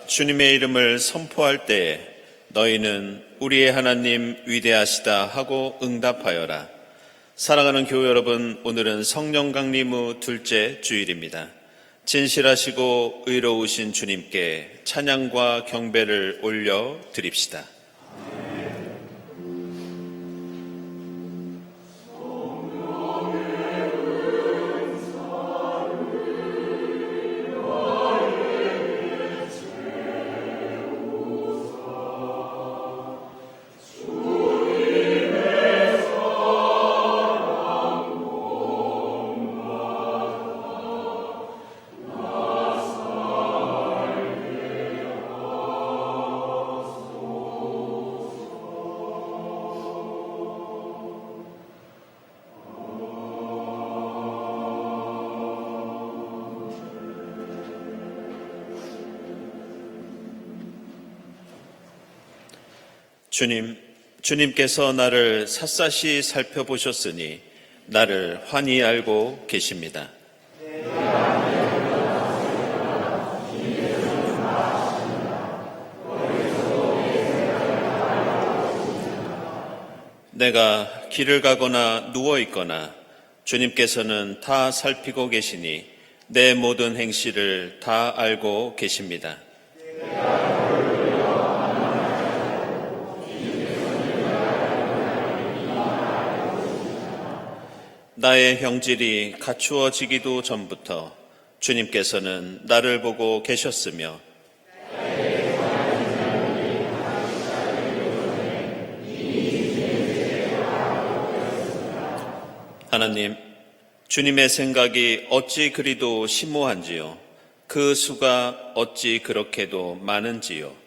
주님의 이름을 선포할 때에 너희는 우리의 하나님 위대하시다 하고 응답하여라. 사랑하는 교회 여러분, 오늘은 성령 강림 후 둘째 주일입니다. 진실하시고 의로우신 주님께 찬양과 경배를 올려 드립시다. 주님께서 나를 샅샅이 살펴보셨으니 나를 환히 알고 계십니다. 내가 길을 가거나 누워 있거나 주님께서는 다 살피고 계시니 내 모든 행실을 다 알고 계십니다. 나의 형질이 갖추어지기도 전부터 주님께서는 나를 보고 계셨으며 하나님, 주님의 생각이 어찌 그리도 심오한지요, 그 수가 어찌 그렇게도 많은지요.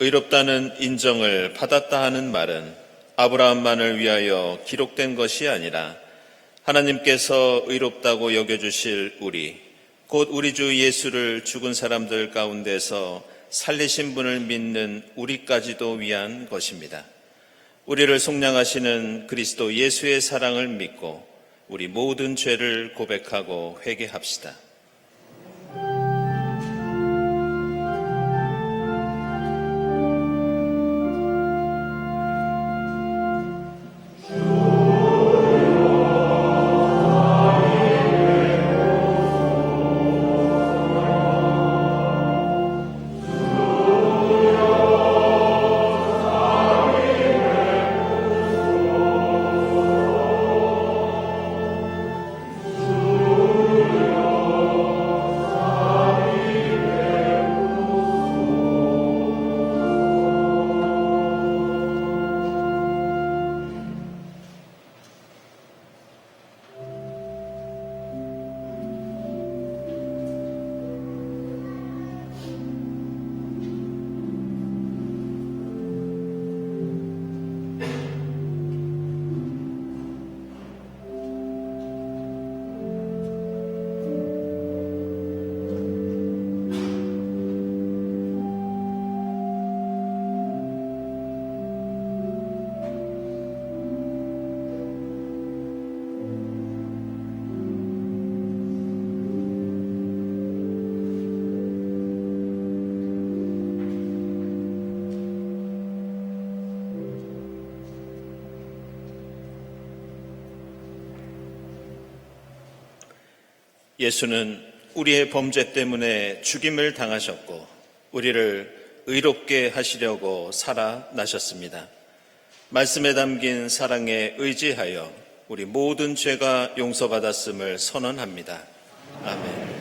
의롭다는 인정을 받았다 하는 말은 아브라함만을 위하여 기록된 것이 아니라 하나님께서 의롭다고 여겨주실 우리, 곧 우리 주 예수를 죽은 사람들 가운데서 살리신 분을 믿는 우리까지도 위한 것입니다. 우리를 속량하시는 그리스도 예수의 사랑을 믿고 우리 모든 죄를 고백하고 회개합시다. 예수는 우리의 범죄 때문에 죽임을 당하셨고 우리를 의롭게 하시려고 살아나셨습니다. 말씀에 담긴 사랑에 의지하여 우리 모든 죄가 용서받았음을 선언합니다. 아멘.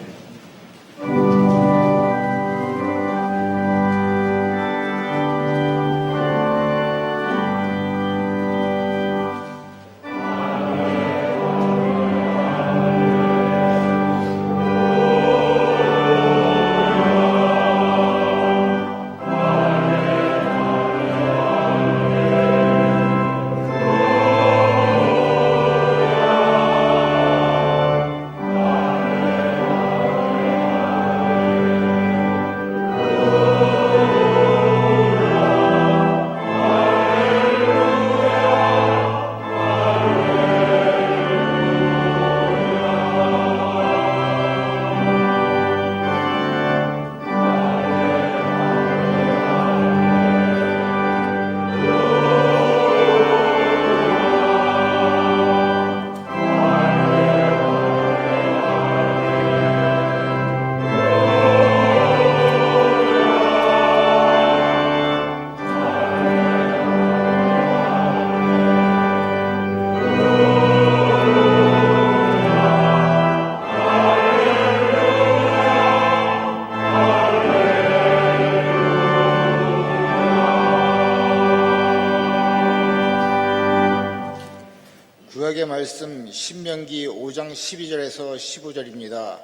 구약의 말씀 신명기 5장 12절에서 15절입니다.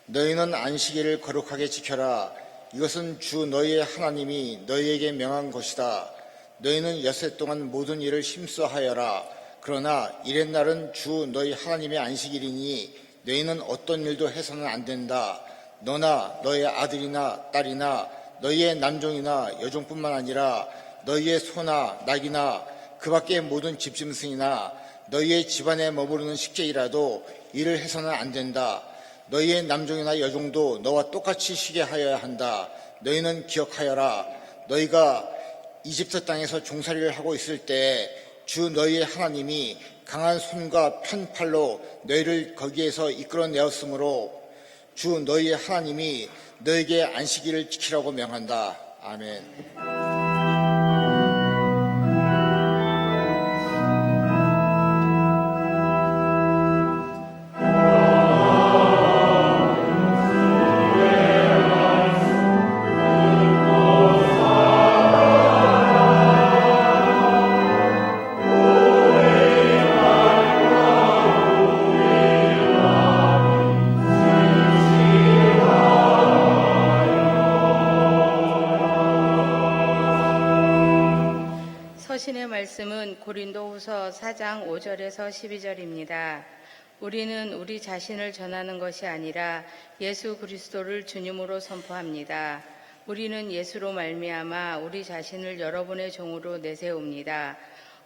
너희는 안식일을 거룩하게 지켜라. 이것은 주 너희의 하나님이 너희에게 명한 것이다. 너희는 엿새 동안 모든 일을 힘써 하여라. 그러나 이렛날은 주 너희 하나님의 안식일이니 너희는 어떤 일도 해서는 안 된다. 너나 너의 아들이나 딸이나 너희의 남종이나 여종뿐만 아니라 너희의 소나 낙이나 그 밖의 모든 집짐승이나 너희의 집안에 머무르는 식재이라도 일을 해서는 안 된다. 너희의 남종이나 여종도 너와 똑같이 쉬게 하여야 한다. 너희는 기억하여라. 너희가 이집트 땅에서 종살이를 하고 있을 때 주 너희의 하나님이 강한 손과 편 팔로 너희를 거기에서 이끌어내었으므로 주 너희의 하나님이 너희에게 안식일을 지키라고 명한다. 아멘. 서신의 말씀은 고린도후서 4장 5절에서 12절입니다. 우리는 우리 자신을 전하는 것이 아니라 예수 그리스도를 주님으로 선포합니다. 우리는 예수로 말미암아 우리 자신을 여러분의 종으로 내세웁니다.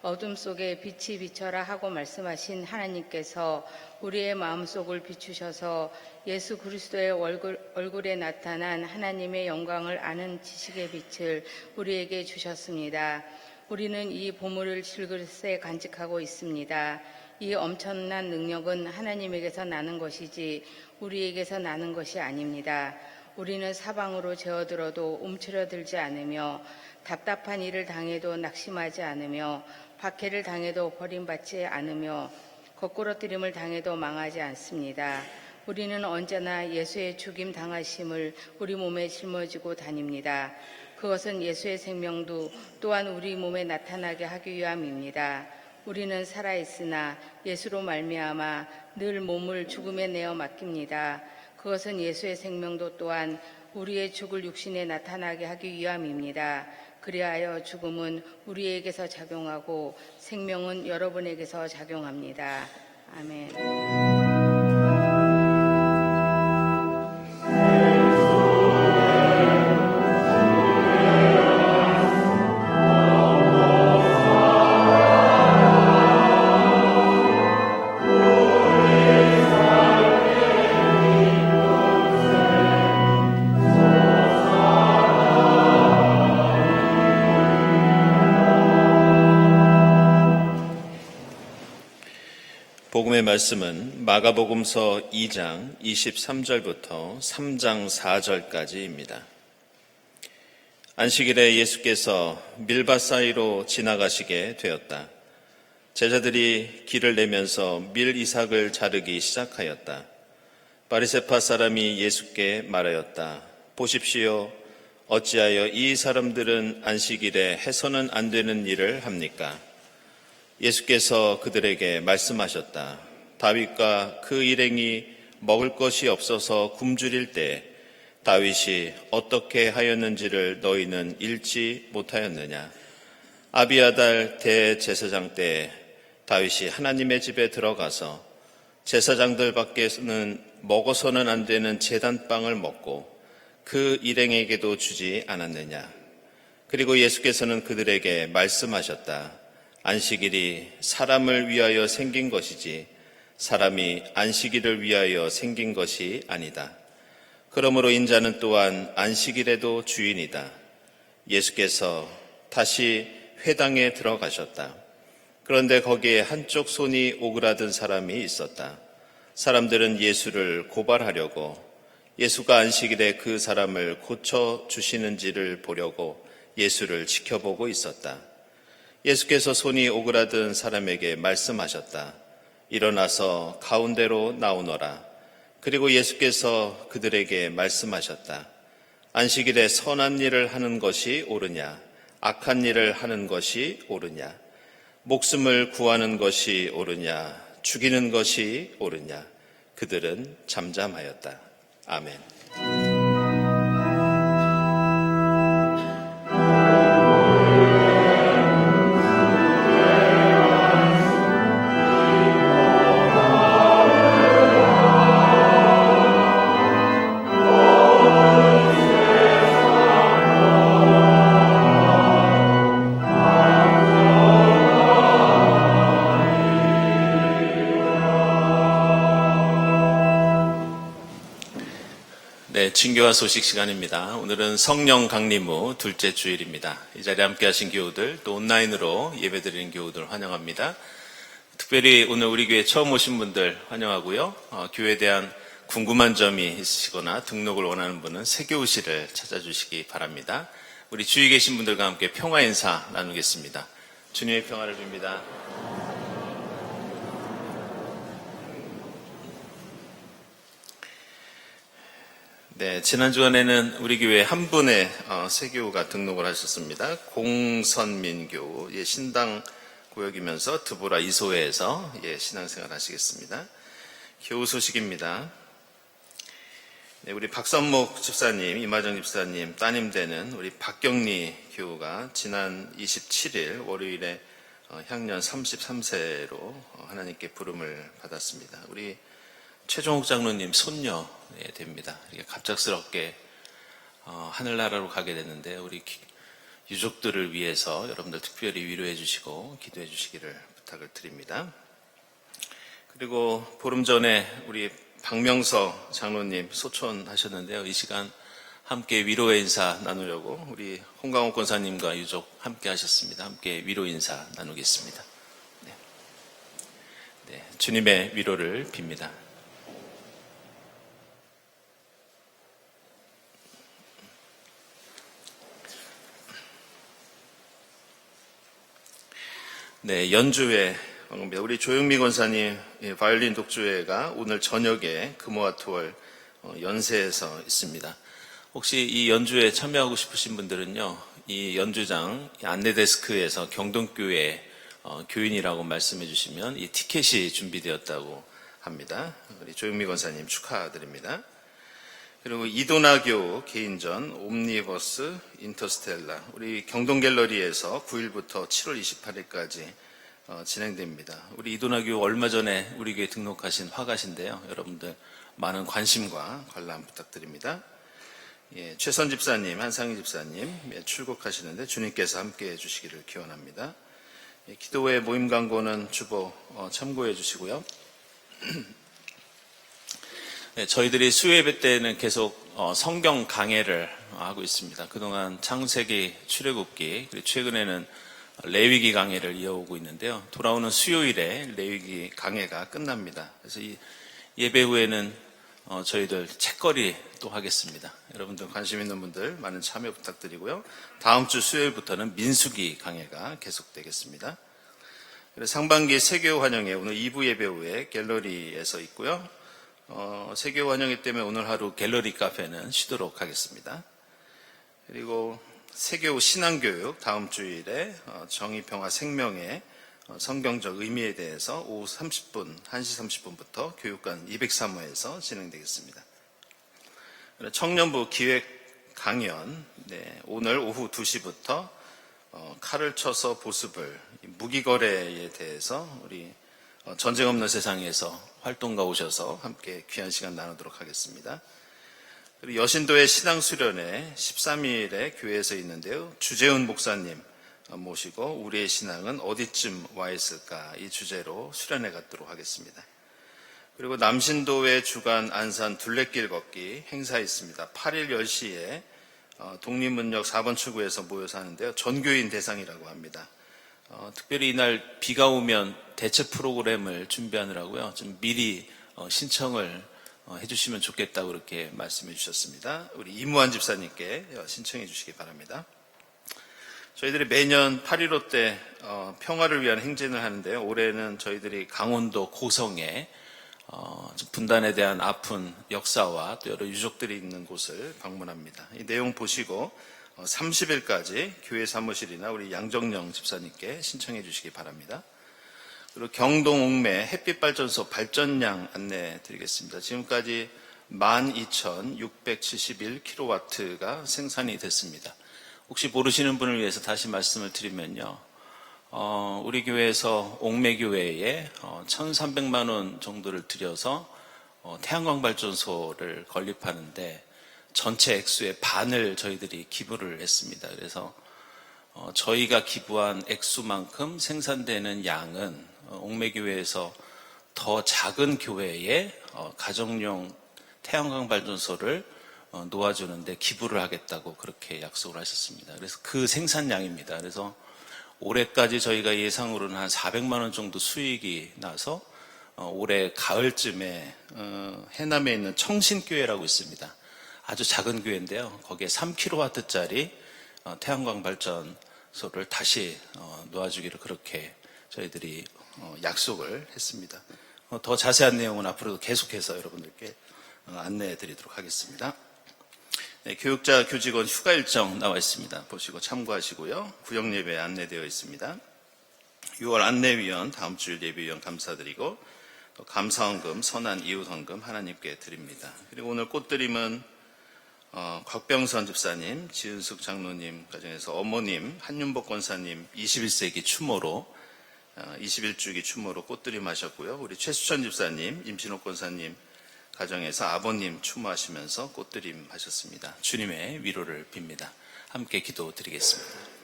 어둠 속에 빛이 비쳐라 하고 말씀하신 하나님께서 우리의 마음속을 비추셔서 예수 그리스도의 얼굴에 나타난 하나님의 영광을 아는 지식의 빛을 우리에게 주셨습니다. 우리는 이 보물을 질그릇에 간직하고 있습니다. 이 엄청난 능력은 하나님에게서 나는 것이지 우리에게서 나는 것이 아닙니다. 우리는 사방으로 제어들어도 움츠러들지 않으며 답답한 일을 당해도 낙심하지 않으며 박해를 당해도 버림받지 않으며 거꾸러뜨림을 당해도 망하지 않습니다. 우리는 언제나 예수의 죽임 당하심을 우리 몸에 짊어지고 다닙니다. 그것은 예수의 생명도 또한 우리 몸에 나타나게 하기 위함입니다. 우리는 살아있으나 예수로 말미암아 늘 몸을 죽음에 내어 맡깁니다. 그것은 예수의 생명도 또한 우리의 죽을 육신에 나타나게 하기 위함입니다. 그리하여 죽음은 우리에게서 작용하고 생명은 여러분에게서 작용합니다. 아멘. 복음의 말씀은 마가복음서 2장 23절부터 3장 4절까지입니다. 안식일에 예수께서 밀밭 사이로 지나가시게 되었다. 제자들이 길을 내면서 밀 이삭을 자르기 시작하였다. 바리새파 사람이 예수께 말하였다. 보십시오. 어찌하여 이 사람들은 안식일에 해서는 안 되는 일을 합니까? 예수께서 그들에게 말씀하셨다. 다윗과 그 일행이 먹을 것이 없어서 굶주릴 때 다윗이 어떻게 하였는지를 너희는 읽지 못하였느냐? 아비아달 대제사장 때 다윗이 하나님의 집에 들어가서 제사장들 밖에서는 먹어서는 안 되는 제단빵을 먹고 그 일행에게도 주지 않았느냐? 그리고 예수께서는 그들에게 말씀하셨다. 안식일이 사람을 위하여 생긴 것이지 사람이 안식일을 위하여 생긴 것이 아니다. 그러므로 인자는 또한 안식일에도 주인이다. 예수께서 다시 회당에 들어가셨다. 그런데 거기에 한쪽 손이 오그라든 사람이 있었다. 사람들은 예수를 고발하려고 예수가 안식일에 그 사람을 고쳐주시는지를 보려고 예수를 지켜보고 있었다. 예수께서 손이 오그라든 사람에게 말씀하셨다. 일어나서 가운데로 나오너라. 그리고 예수께서 그들에게 말씀하셨다. 안식일에 선한 일을 하는 것이 옳으냐, 악한 일을 하는 것이 옳으냐, 목숨을 구하는 것이 옳으냐, 죽이는 것이 옳으냐. 그들은 잠잠하였다. 아멘. 친교와 소식 시간입니다. 오늘은 성령 강림 후 둘째 주일입니다. 이 자리에 함께 하신 교우들, 또 온라인으로 예배드리는 교우들 환영합니다. 특별히 오늘 우리 교회 처음 오신 분들 환영하고요. 교회에 대한 궁금한 점이 있으시거나 등록을 원하는 분은 세교우실을 찾아주시기 바랍니다. 우리 주위에 계신 분들과 함께 평화 인사 나누겠습니다. 주님의 평화를 빕니다. 네, 지난 주간에는 우리 교회 한 분의 세교우가 등록을 하셨습니다. 공선민 교우, 신당 구역이면서 드보라 이소회에서 신앙생활 하시겠습니다. 교우 소식입니다. 네, 우리 박선목 집사님, 이마정 집사님 따님 되는 우리 박경리 교우가 지난 27일 월요일에 향년 33세로 하나님께 부름을 받았습니다. 우리 최종욱 장로님 손녀 됩니다. 갑작스럽게 하늘나라로 가게 됐는데 우리 유족들을 위해서 여러분들 특별히 위로해 주시고 기도해 주시기를 부탁을 드립니다. 그리고 보름 전에 우리 박명서 장로님 소촌 하셨는데요. 이 시간 함께 위로의 인사 나누려고 우리 홍강호 권사님과 유족 함께 하셨습니다. 함께 위로 인사 나누겠습니다. 네, 주님의 위로를 빕니다. 네, 연주회 반갑습니다. 우리 조영미 권사님 바이올린 독주회가 오늘 저녁에 금호와투월 연세에서 있습니다. 혹시 이 연주회에 참여하고 싶으신 분들은요, 이 연주장 안내 데스크에서 경동교회 교인이라고 말씀해 주시면 이 티켓이 준비되었다고 합니다. 우리 조영미 권사님 축하드립니다. 그리고 이도나교 개인전 옴니버스 인터스텔라 우리 경동갤러리에서 9일부터 7월 28일까지 진행됩니다. 우리 이도나교 얼마 전에 우리 교회 등록하신 화가신데요. 여러분들 많은 관심과 관람 부탁드립니다. 예, 최선 집사님, 한상희 집사님 출국하시는데 주님께서 함께해 주시기를 기원합니다. 예, 기도회 모임 광고는 주보 참고해 주시고요. 네, 저희들이 수요예배 때는 계속 성경 강해를 하고 있습니다. 그동안 창세기, 출애굽기, 그리고 최근에는 레위기 강해를 이어오고 있는데요. 돌아오는 수요일에 레위기 강해가 끝납니다. 그래서 이 예배 후에는 저희들 책거리 또 하겠습니다. 여러분들 관심 있는 분들 많은 참여 부탁드리고요. 다음 주 수요일부터는 민수기 강해가 계속되겠습니다. 그래서 상반기 세교 환영회 오늘 2부 예배 후에 갤러리에서 있고요. 세교 환영회 때문에 오늘 하루 갤러리 카페는 쉬도록 하겠습니다. 그리고 세교 신앙교육 다음 주일에 정의평화 생명의 성경적 의미에 대해서 오후 30분, 1시 30분부터 교육관 203호에서 진행되겠습니다. 청년부 기획 강연, 오늘 오후 2시부터 칼을 쳐서 보습을, 무기거래에 대해서 우리 전쟁 없는 세상에서 활동가 오셔서 함께 귀한 시간 나누도록 하겠습니다. 그리고 여신도의 신앙수련회 13일에 교회에서 있는데요. 주재훈 목사님 모시고 우리의 신앙은 어디쯤 와 있을까 이 주제로 수련회 갖도록 하겠습니다. 그리고 남신도의 주간 안산 둘레길 걷기 행사 있습니다. 8일 10시에 독립문역 4번 출구에서 모여서 하는데요. 전교인 대상이라고 합니다. 특별히 이날 비가 오면 대체 프로그램을 준비하느라고요. 좀 미리 신청을 해주시면 좋겠다고 그렇게 말씀해 주셨습니다. 우리 이무한 집사님께 신청해 주시기 바랍니다. 저희들이 매년 8.15 때 평화를 위한 행진을 하는데요. 올해는 저희들이 강원도 고성에 분단에 대한 아픈 역사와 또 여러 유족들이 있는 곳을 방문합니다. 이 내용 보시고 30일까지 교회 사무실이나 우리 양정영 집사님께 신청해 주시기 바랍니다. 그리고 경동 옥매 햇빛발전소 발전량 안내 드리겠습니다. 지금까지 12,671kW가 생산이 됐습니다. 혹시 모르시는 분을 위해서 다시 말씀을 드리면요. 우리 교회에서 옥매교회에 1,300만 원 정도를 들여서 태양광 발전소를 건립하는데 전체 액수의 반을 저희들이 기부를 했습니다. 그래서 저희가 기부한 액수만큼 생산되는 양은 옥매교회에서 더 작은 교회에 가정용 태양광 발전소를 놓아주는데 기부를 하겠다고 그렇게 약속을 하셨습니다. 그래서 그 생산량입니다. 그래서 올해까지 저희가 예상으로는 한 400만 원 정도 수익이 나서 올해 가을쯤에 해남에 있는 청신교회라고 있습니다. 아주 작은 교회인데요. 거기에 3kW짜리 태양광 발전소를 다시 놓아주기를 그렇게 저희들이 약속을 했습니다. 더 자세한 내용은 앞으로도 계속해서 여러분들께 안내해 드리도록 하겠습니다. 네, 교육자, 교직원 휴가 일정 나와 있습니다. 보시고 참고하시고요. 구역 예배 안내되어 있습니다. 6월 안내위원, 다음 주 예배위원 감사드리고 또 감사헌금, 선한 이웃헌금 하나님께 드립니다. 그리고 오늘 꽃드림은 곽병선 집사님, 지은숙 장로님 가정에서 어머님, 한윤복 권사님 21세기 추모로 21주기 추모로 꽃드림 하셨고요. 우리 최수천 집사님, 임신옥 권사님 가정에서 아버님 추모하시면서 꽃드림 하셨습니다. 주님의 위로를 빕니다. 함께 기도드리겠습니다.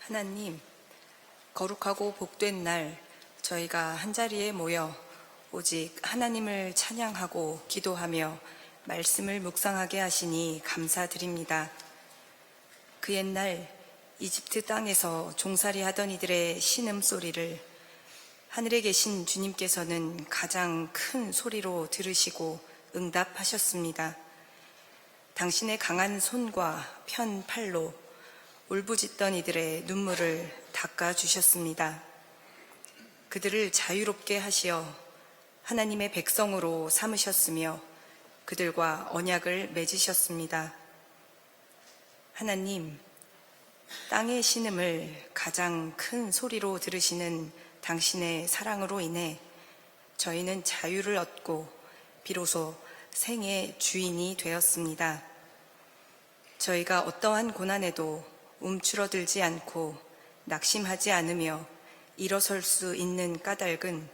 하나님, 거룩하고 복된 날 저희가 한자리에 모여 오직 하나님을 찬양하고 기도하며 말씀을 묵상하게 하시니 감사드립니다. 그 옛날 이집트 땅에서 종살이 하던 이들의 신음소리를 하늘에 계신 주님께서는 가장 큰 소리로 들으시고 응답하셨습니다. 당신의 강한 손과 편 팔로 울부짖던 이들의 눈물을 닦아주셨습니다. 그들을 자유롭게 하시어 하나님의 백성으로 삼으셨으며 그들과 언약을 맺으셨습니다. 하나님, 땅의 신음을 가장 큰 소리로 들으시는 당신의 사랑으로 인해 저희는 자유를 얻고 비로소 생의 주인이 되었습니다. 저희가 어떠한 고난에도 움츠러들지 않고 낙심하지 않으며 일어설 수 있는 까닭은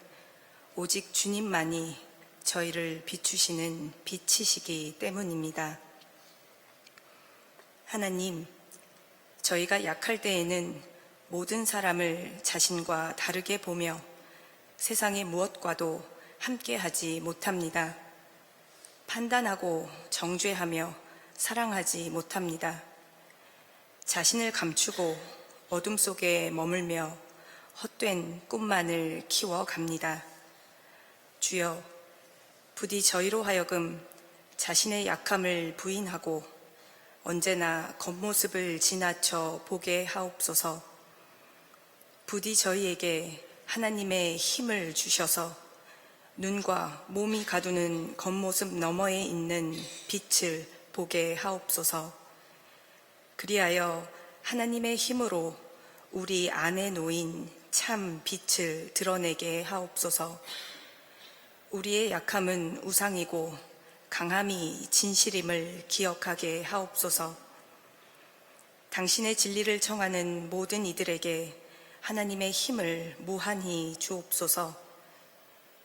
오직 주님만이 저희를 비추시는 빛이시기 때문입니다. 하나님, 저희가 약할 때에는 모든 사람을 자신과 다르게 보며 세상의 무엇과도 함께하지 못합니다. 판단하고 정죄하며 사랑하지 못합니다. 자신을 감추고 어둠 속에 머물며 헛된 꿈만을 키워갑니다. 주여, 부디 저희로 하여금 자신의 약함을 부인하고 언제나 겉모습을 지나쳐 보게 하옵소서. 부디 저희에게 하나님의 힘을 주셔서 눈과 몸이 가두는 겉모습 너머에 있는 빛을 보게 하옵소서. 그리하여 하나님의 힘으로 우리 안에 놓인 참 빛을 드러내게 하옵소서. 우리의 약함은 우상이고 강함이 진실임을 기억하게 하옵소서. 당신의 진리를 청하는 모든 이들에게 하나님의 힘을 무한히 주옵소서.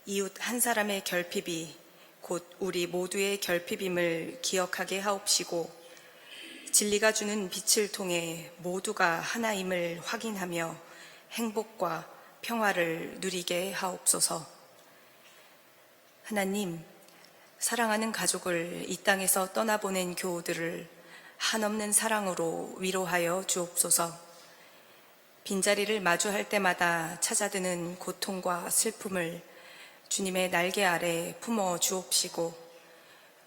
이웃 한 사람의 결핍이 곧 우리 모두의 결핍임을 기억하게 하옵시고 진리가 주는 빛을 통해 모두가 하나임을 확인하며 행복과 평화를 누리게 하옵소서. 하나님, 사랑하는 가족을 이 땅에서 떠나보낸 교우들을 한없는 사랑으로 위로하여 주옵소서. 빈자리를 마주할 때마다 찾아드는 고통과 슬픔을 주님의 날개 아래 품어 주옵시고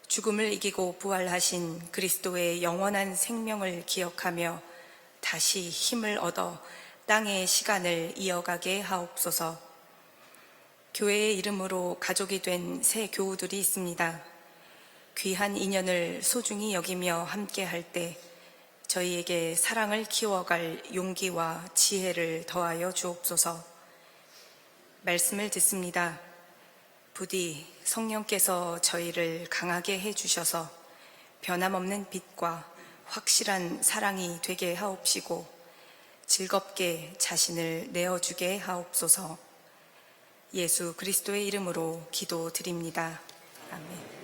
죽음을 이기고 부활하신 그리스도의 영원한 생명을 기억하며 다시 힘을 얻어 땅의 시간을 이어가게 하옵소서. 교회의 이름으로 가족이 된 새 교우들이 있습니다. 귀한 인연을 소중히 여기며 함께할 때 저희에게 사랑을 키워갈 용기와 지혜를 더하여 주옵소서. 말씀을 듣습니다. 부디 성령께서 저희를 강하게 해주셔서 변함없는 빛과 확실한 사랑이 되게 하옵시고 즐겁게 자신을 내어주게 하옵소서. 예수 그리스도의 이름으로 기도드립니다. 아멘.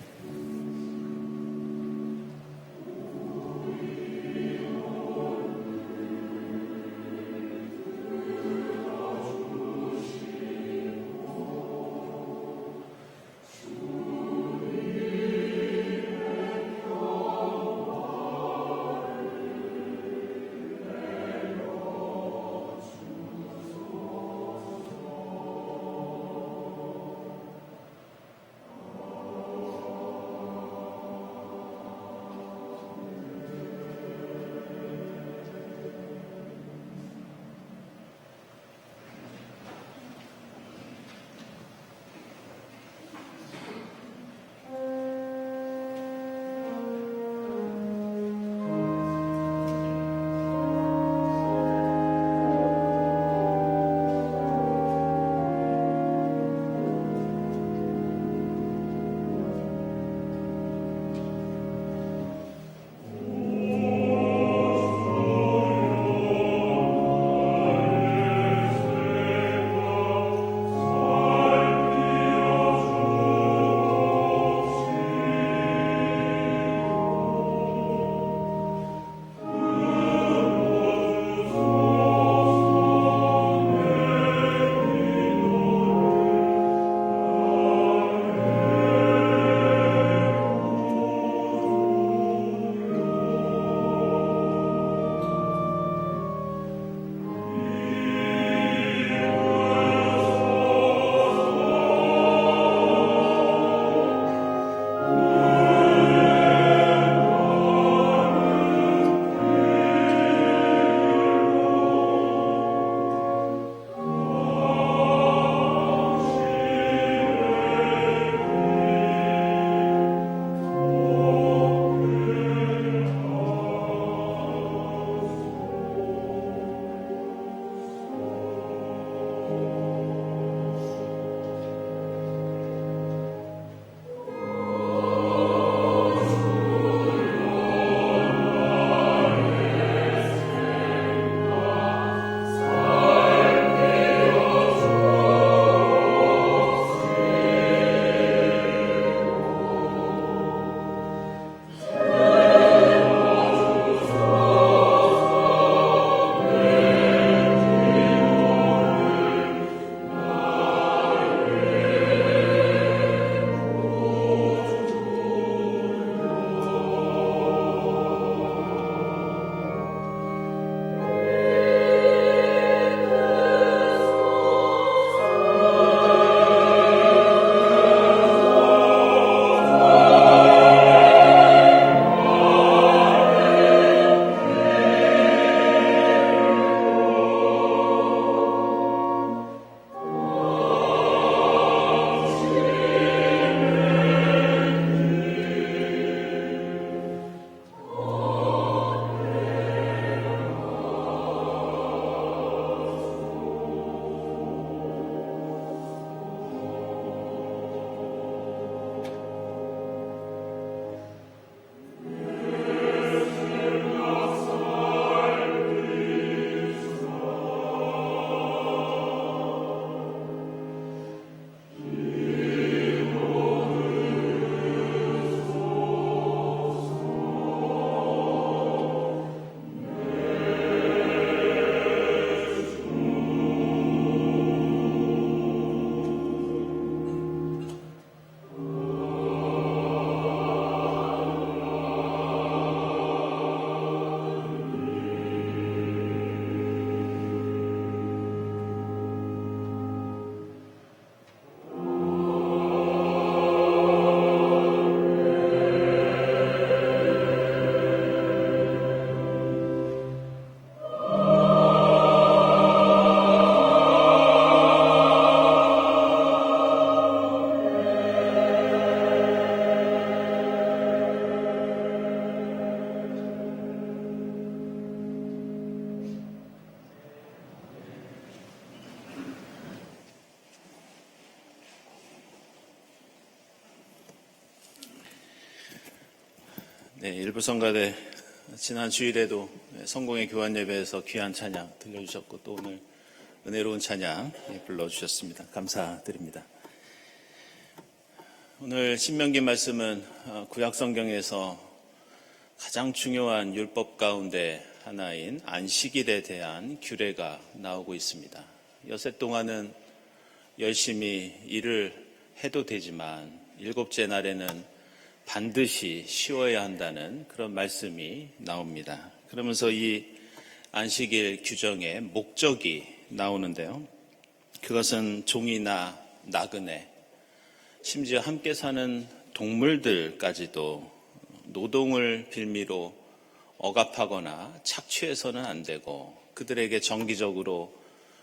네, 일부 성가대 지난 주일에도 성공의 교환 예배에서 귀한 찬양 들려주셨고 또 오늘 은혜로운 찬양 불러주셨습니다. 감사드립니다. 오늘 신명기 말씀은 구약 성경에서 가장 중요한 율법 가운데 하나인 안식일에 대한 규례가 나오고 있습니다. 여세 동안은 열심히 일을 해도 되지만 일곱째 날에는 반드시 쉬어야 한다는 그런 말씀이 나옵니다. 그러면서 이 안식일 규정의 목적이 나오는데요. 그것은 종이나 나그네, 심지어 함께 사는 동물들까지도 노동을 빌미로 억압하거나 착취해서는 안 되고 그들에게 정기적으로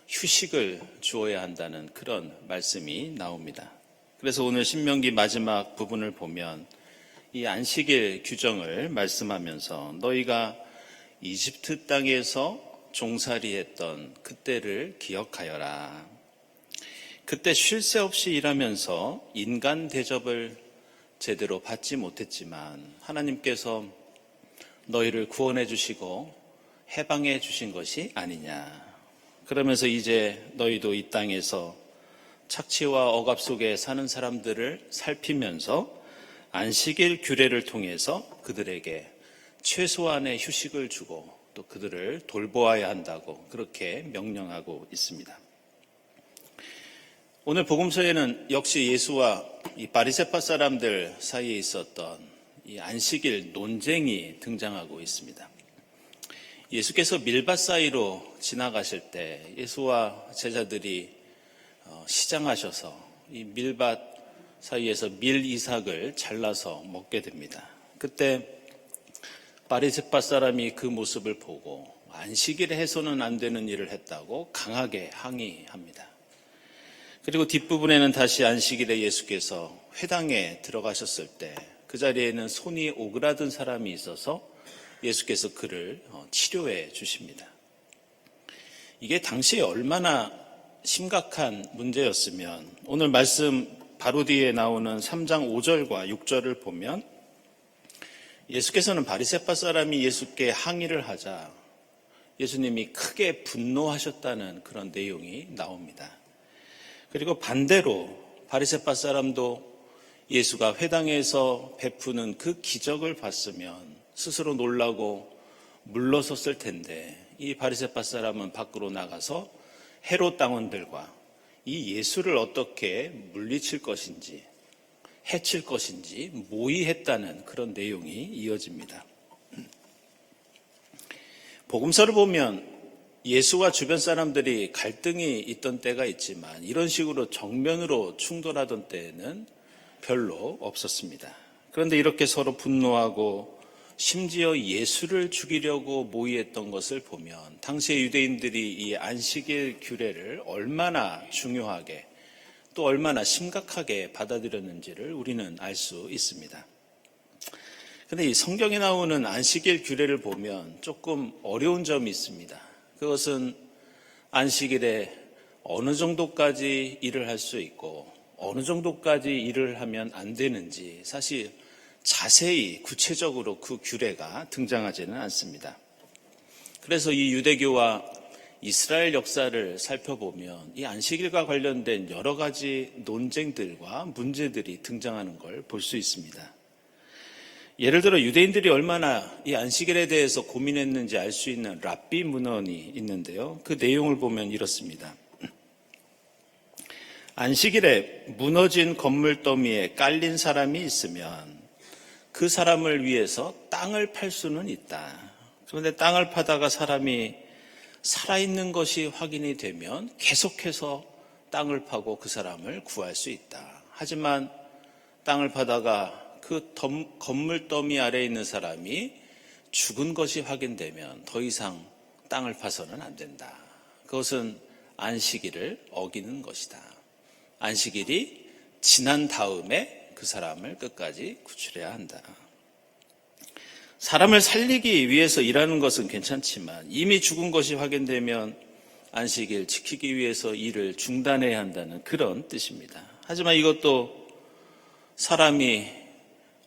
휴식을 주어야 한다는 그런 말씀이 나옵니다. 그래서 오늘 신명기 마지막 부분을 보면 이 안식일 규정을 말씀하면서 너희가 이집트 땅에서 종살이했던 그때를 기억하여라. 그때 쉴 새 없이 일하면서 인간 대접을 제대로 받지 못했지만 하나님께서 너희를 구원해 주시고 해방해 주신 것이 아니냐. 그러면서 이제 너희도 이 땅에서 착취와 억압 속에 사는 사람들을 살피면서 안식일 규례를 통해서 그들에게 최소한의 휴식을 주고 또 그들을 돌보아야 한다고 그렇게 명령하고 있습니다. 오늘 복음서에는 역시 예수와 이 바리새파 사람들 사이에 있었던 이 안식일 논쟁이 등장하고 있습니다. 예수께서 밀밭 사이로 지나가실 때 예수와 제자들이 시장하셔서 이 밀밭 사이에서 밀 이삭을 잘라서 먹게 됩니다. 그때 바리새파 사람이 그 모습을 보고 안식일에 해서는 안 되는 일을 했다고 강하게 항의합니다. 그리고 뒷부분에는 다시 안식일에 예수께서 회당에 들어가셨을 때 그 자리에는 손이 오그라든 사람이 있어서 예수께서 그를 치료해 주십니다. 이게 당시에 얼마나 심각한 문제였으면 오늘 말씀 바로 뒤에 나오는 3장 5절과 6절을 보면 예수께서는 바리새파 사람이 예수께 항의를 하자 예수님이 크게 분노하셨다는 그런 내용이 나옵니다. 그리고 반대로 바리새파 사람도 예수가 회당에서 베푸는 그 기적을 봤으면 스스로 놀라고 물러섰을 텐데 이 바리새파 사람은 밖으로 나가서 헤롯 당원들과 이 예수를 어떻게 물리칠 것인지 해칠 것인지 모의했다는 그런 내용이 이어집니다. 복음서를 보면 예수와 주변 사람들이 갈등이 있던 때가 있지만 이런 식으로 정면으로 충돌하던 때에는 별로 없었습니다. 그런데 이렇게 서로 분노하고 심지어 예수를 죽이려고 모의했던 것을 보면 당시의 유대인들이 이 안식일 규례를 얼마나 중요하게 또 얼마나 심각하게 받아들였는지를 우리는 알 수 있습니다. 그런데 이 성경에 나오는 안식일 규례를 보면 조금 어려운 점이 있습니다. 그것은 안식일에 어느 정도까지 일을 할 수 있고 어느 정도까지 일을 하면 안 되는지 사실 자세히 구체적으로 그 규례가 등장하지는 않습니다. 그래서 이 유대교와 이스라엘 역사를 살펴보면 이 안식일과 관련된 여러 가지 논쟁들과 문제들이 등장하는 걸 볼 수 있습니다. 예를 들어 유대인들이 얼마나 이 안식일에 대해서 고민했는지 알 수 있는 랍비 문헌이 있는데요. 그 내용을 보면 이렇습니다. 안식일에 무너진 건물 더미에 깔린 사람이 있으면 그 사람을 위해서 땅을 팔 수는 있다. 그런데 땅을 파다가 사람이 살아있는 것이 확인이 되면 계속해서 땅을 파고 그 사람을 구할 수 있다. 하지만 땅을 파다가 그 건물 더미 아래에 있는 사람이 죽은 것이 확인되면 더 이상 땅을 파서는 안 된다. 그것은 안식일을 어기는 것이다. 안식일이 지난 다음에 그 사람을 끝까지 구출해야 한다. 사람을 살리기 위해서 일하는 것은 괜찮지만 이미 죽은 것이 확인되면 안식일 지키기 위해서 일을 중단해야 한다는 그런 뜻입니다. 하지만 이것도 사람이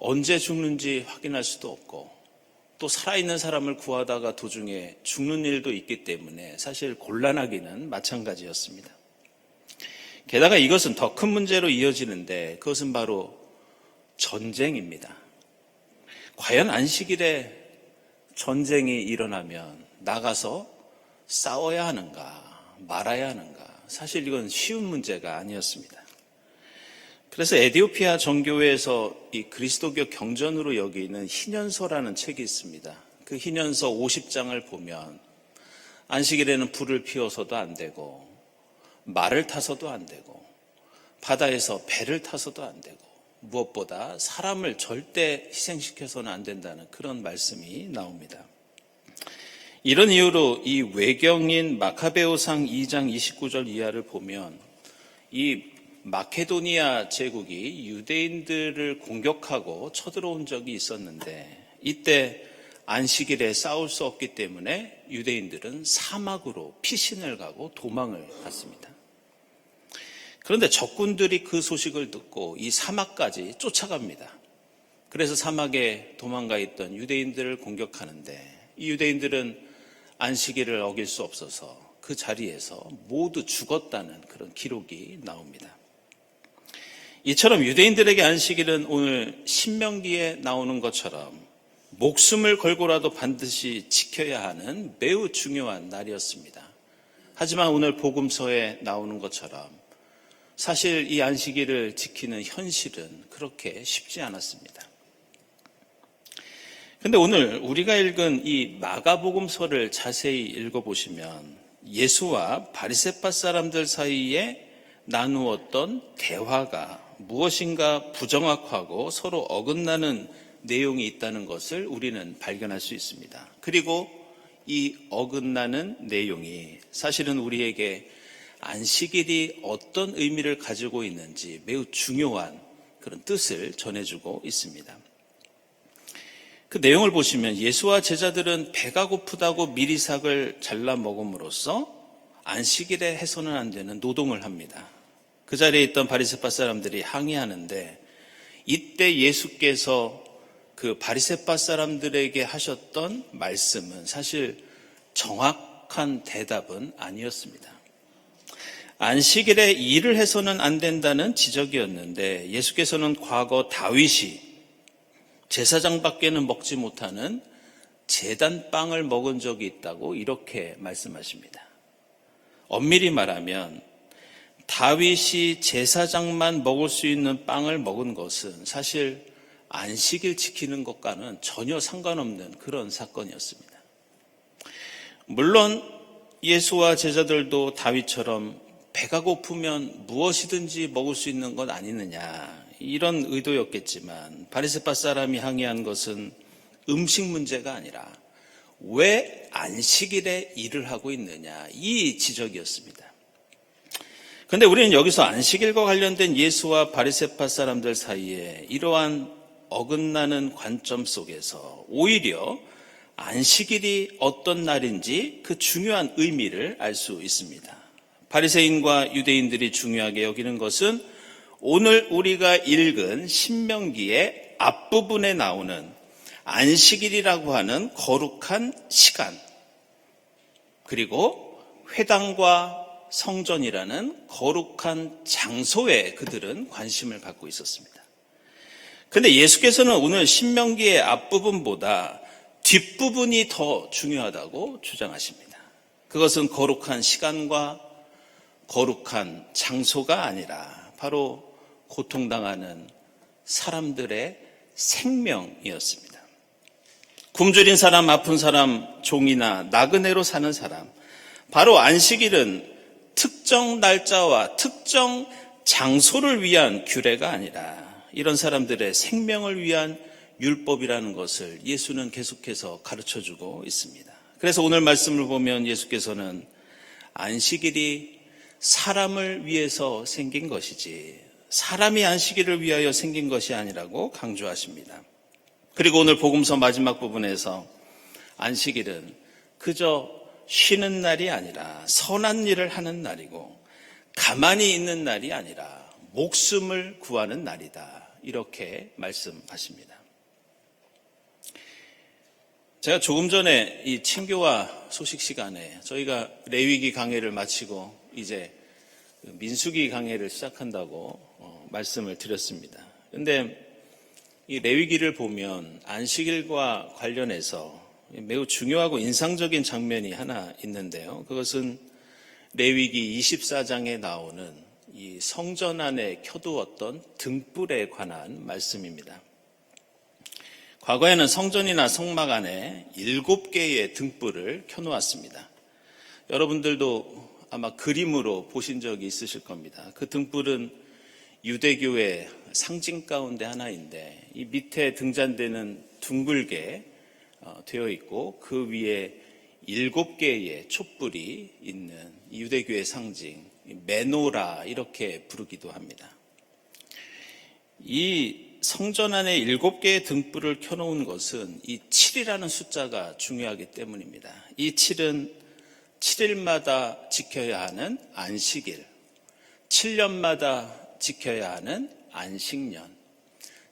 언제 죽는지 확인할 수도 없고 또 살아있는 사람을 구하다가 도중에 죽는 일도 있기 때문에 사실 곤란하기는 마찬가지였습니다. 게다가 이것은 더 큰 문제로 이어지는데 그것은 바로 전쟁입니다. 과연 안식일에 전쟁이 일어나면 나가서 싸워야 하는가 말아야 하는가, 사실 이건 쉬운 문제가 아니었습니다. 그래서 에디오피아 정교회에서 이 그리스도교 경전으로 여기는 희년서라는 책이 있습니다. 그 희년서 50장을 보면 안식일에는 불을 피워서도 안 되고 말을 타서도 안 되고 바다에서 배를 타서도 안 되고 무엇보다 사람을 절대 희생시켜서는 안 된다는 그런 말씀이 나옵니다. 이런 이유로 이 외경인 마카베오상 2장 29절 이하를 보면 이 마케도니아 제국이 유대인들을 공격하고 쳐들어온 적이 있었는데 이때 안식일에 싸울 수 없기 때문에 유대인들은 사막으로 피신을 가고 도망을 갔습니다. 그런데 적군들이 그 소식을 듣고 이 사막까지 쫓아갑니다. 그래서 사막에 도망가 있던 유대인들을 공격하는데 이 유대인들은 안식일을 어길 수 없어서 그 자리에서 모두 죽었다는 그런 기록이 나옵니다. 이처럼 유대인들에게 안식일은 오늘 신명기에 나오는 것처럼 목숨을 걸고라도 반드시 지켜야 하는 매우 중요한 날이었습니다. 하지만 오늘 복음서에 나오는 것처럼 사실 이 안식일을 지키는 현실은 그렇게 쉽지 않았습니다. 그런데 오늘 우리가 읽은 이 마가복음서를 자세히 읽어보시면 예수와 바리새파 사람들 사이에 나누었던 대화가 무엇인가 부정확하고 서로 어긋나는 내용이 있다는 것을 우리는 발견할 수 있습니다. 그리고 이 어긋나는 내용이 사실은 우리에게 안식일이 어떤 의미를 가지고 있는지 매우 중요한 그런 뜻을 전해주고 있습니다. 그 내용을 보시면 예수와 제자들은 배가 고프다고 미리삭을 잘라 먹음으로써 안식일에 해서는 안 되는 노동을 합니다. 그 자리에 있던 바리새파 사람들이 항의하는데 이때 예수께서 그 바리새파 사람들에게 하셨던 말씀은 사실 정확한 대답은 아니었습니다. 안식일에 일을 해서는 안 된다는 지적이었는데 예수께서는 과거 다윗이 제사장밖에는 먹지 못하는 제단빵을 먹은 적이 있다고 이렇게 말씀하십니다. 엄밀히 말하면 다윗이 제사장만 먹을 수 있는 빵을 먹은 것은 사실 안식일 지키는 것과는 전혀 상관없는 그런 사건이었습니다. 물론 예수와 제자들도 다윗처럼 배가 고프면 무엇이든지 먹을 수 있는 것 아니느냐 이런 의도였겠지만 바리새파 사람이 항의한 것은 음식 문제가 아니라 왜 안식일에 일을 하고 있느냐 이 지적이었습니다. 그런데 우리는 여기서 안식일과 관련된 예수와 바리새파 사람들 사이에 이러한 어긋나는 관점 속에서 오히려 안식일이 어떤 날인지 그 중요한 의미를 알 수 있습니다. 바리새인과 유대인들이 중요하게 여기는 것은 오늘 우리가 읽은 신명기의 앞부분에 나오는 안식일이라고 하는 거룩한 시간, 그리고 회당과 성전이라는 거룩한 장소에 그들은 관심을 갖고 있었습니다. 그런데 예수께서는 오늘 신명기의 앞부분보다 뒷부분이 더 중요하다고 주장하십니다. 그것은 거룩한 시간과 거룩한 장소가 아니라 바로 고통당하는 사람들의 생명이었습니다. 굶주린 사람, 아픈 사람, 종이나 나그네로 사는 사람, 바로 안식일은 특정 날짜와 특정 장소를 위한 규례가 아니라 이런 사람들의 생명을 위한 율법이라는 것을 예수는 계속해서 가르쳐주고 있습니다. 그래서 오늘 말씀을 보면 예수께서는 안식일이 사람을 위해서 생긴 것이지 사람이 안식일을 위하여 생긴 것이 아니라고 강조하십니다. 그리고 오늘 복음서 마지막 부분에서 안식일은 그저 쉬는 날이 아니라 선한 일을 하는 날이고 가만히 있는 날이 아니라 목숨을 구하는 날이다. 이렇게 말씀하십니다. 제가 조금 전에 이 친교와 소식 시간에 저희가 레위기 강해를 마치고 이제 민수기 강해를 시작한다고 말씀을 드렸습니다. 그런데 이 레위기를 보면 안식일과 관련해서 매우 중요하고 인상적인 장면이 하나 있는데요. 그것은 레위기 24장에 나오는 이 성전 안에 켜두었던 등불에 관한 말씀입니다. 과거에는 성전이나 성막 안에 7개의 등불을 켜놓았습니다. 여러분들도 아마 그림으로 보신 적이 있으실 겁니다. 그 등불은 유대교의 상징 가운데 하나인데 이 밑에 등잔대는 둥글게 되어 있고 그 위에 7개의 촛불이 있는 유대교의 상징 메노라 이렇게 부르기도 합니다. 이 성전 안에 7개의 등불을 켜놓은 것은 이 7이라는 숫자가 중요하기 때문입니다. 이 7은 7일마다 지켜야 하는 안식일, 7년마다 지켜야 하는 안식년,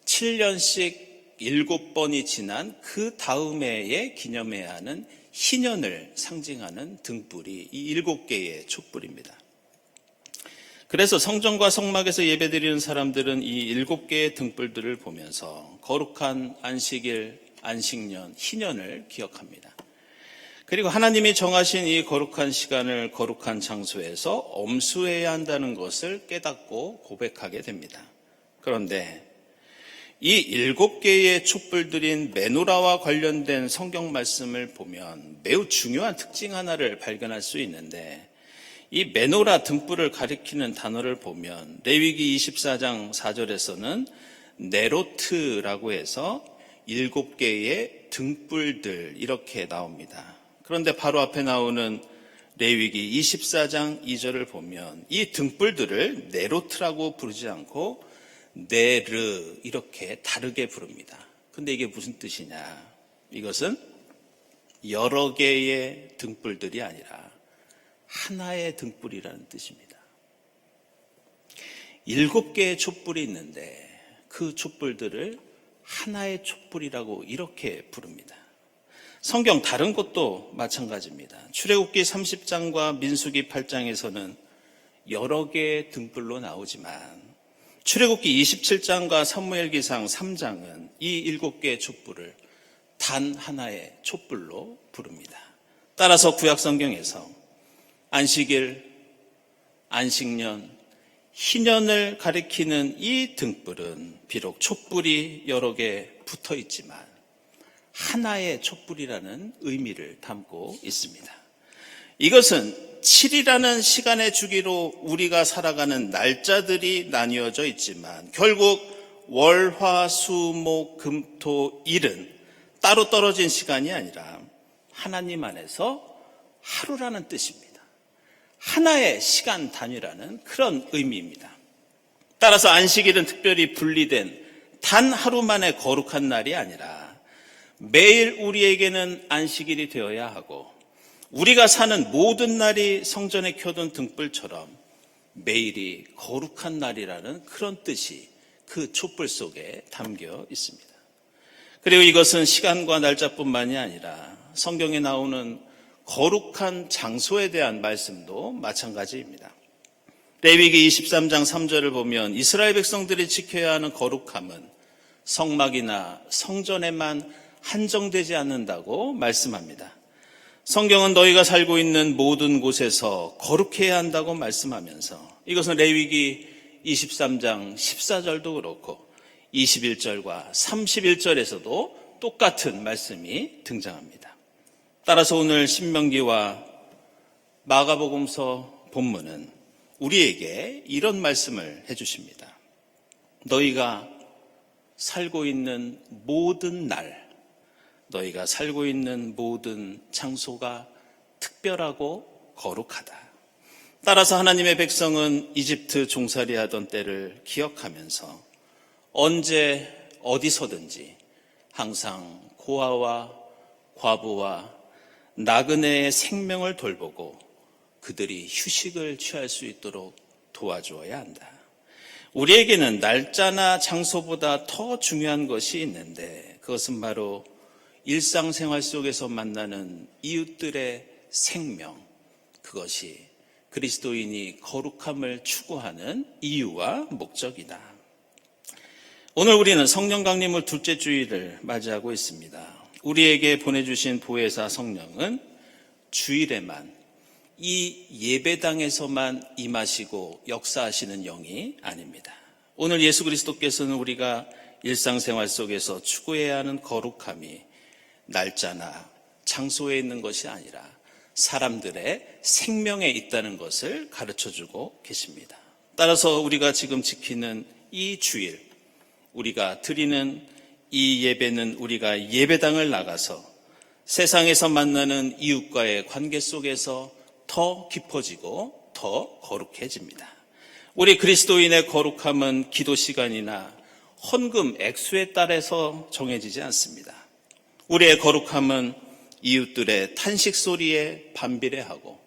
7년씩 7번이 지난 그 다음 해에 기념해야 하는 희년을 상징하는 등불이 이 7개의 촛불입니다. 그래서 성전과 성막에서 예배드리는 사람들은 이 7개의 등불들을 보면서 거룩한 안식일, 안식년, 희년을 기억합니다. 그리고 하나님이 정하신 이 거룩한 시간을 거룩한 장소에서 엄수해야 한다는 것을 깨닫고 고백하게 됩니다. 그런데 이 7개의 촛불들인 메노라와 관련된 성경 말씀을 보면 매우 중요한 특징 하나를 발견할 수 있는데 이 메노라 등불을 가리키는 단어를 보면 레위기 24장 4절에서는 네로트라고 해서 7개의 등불들 이렇게 나옵니다. 그런데 바로 앞에 나오는 레위기 24장 2절을 보면 이 등불들을 네로트라고 부르지 않고 네르 이렇게 다르게 부릅니다. 근데 이게 무슨 뜻이냐? 이것은 여러 개의 등불들이 아니라 하나의 등불이라는 뜻입니다. 7개의 촛불이 있는데 그 촛불들을 하나의 촛불이라고 이렇게 부릅니다. 성경 다른 곳도 마찬가지입니다. 출애굽기 30장과 민수기 8장에서는 여러 개의 등불로 나오지만 출애굽기 27장과 사무엘기상 3장은 이 7개의 촛불을 단 하나의 촛불로 부릅니다. 따라서 구약성경에서 안식일, 안식년, 희년을 가리키는 이 등불은 비록 촛불이 여러 개 붙어 있지만 하나의 촛불이라는 의미를 담고 있습니다. 이것은 7이라는 시간의 주기로 우리가 살아가는 날짜들이 나뉘어져 있지만 결국 월, 화, 수, 목, 금, 토, 일은 따로 떨어진 시간이 아니라 하나님 안에서 하루라는 뜻입니다. 하나의 시간 단위라는 그런 의미입니다. 따라서 안식일은 특별히 분리된 단 하루만의 거룩한 날이 아니라 매일 우리에게는 안식일이 되어야 하고 우리가 사는 모든 날이 성전에 켜둔 등불처럼 매일이 거룩한 날이라는 그런 뜻이 그 촛불 속에 담겨 있습니다. 그리고 이것은 시간과 날짜뿐만이 아니라 성경에 나오는 거룩한 장소에 대한 말씀도 마찬가지입니다. 레위기 23장 3절을 보면 이스라엘 백성들이 지켜야 하는 거룩함은 성막이나 성전에만 한정되지 않는다고 말씀합니다. 성경은 너희가 살고 있는 모든 곳에서 거룩해야 한다고 말씀하면서 이것은 레위기 23장 14절도 그렇고 21절과 31절에서도 똑같은 말씀이 등장합니다. 따라서 오늘 신명기와 마가복음서 본문은 우리에게 이런 말씀을 해주십니다. 너희가 살고 있는 모든 날, 너희가 살고 있는 모든 장소가 특별하고 거룩하다. 따라서 하나님의 백성은 이집트 종살이 하던 때를 기억하면서 언제 어디서든지 항상 고아와 과부와 나그네의 생명을 돌보고 그들이 휴식을 취할 수 있도록 도와주어야 한다. 우리에게는 날짜나 장소보다 더 중요한 것이 있는데 그것은 바로 일상생활 속에서 만나는 이웃들의 생명, 그것이 그리스도인이 거룩함을 추구하는 이유와 목적이다. 오늘 우리는 성령 강림을 둘째 주일을 맞이하고 있습니다. 우리에게 보내주신 보혜사 성령은 주일에만 이 예배당에서만 임하시고 역사하시는 영이 아닙니다. 오늘 예수 그리스도께서는 우리가 일상생활 속에서 추구해야 하는 거룩함이 날짜나 장소에 있는 것이 아니라 사람들의 생명에 있다는 것을 가르쳐주고 계십니다. 따라서 우리가 지금 지키는 이 주일, 우리가 드리는 이 예배는 우리가 예배당을 나가서 세상에서 만나는 이웃과의 관계 속에서 더 깊어지고 더 거룩해집니다. 우리 그리스도인의 거룩함은 기도 시간이나 헌금 액수에 따라서 정해지지 않습니다. 우리의 거룩함은 이웃들의 탄식 소리에 반비례하고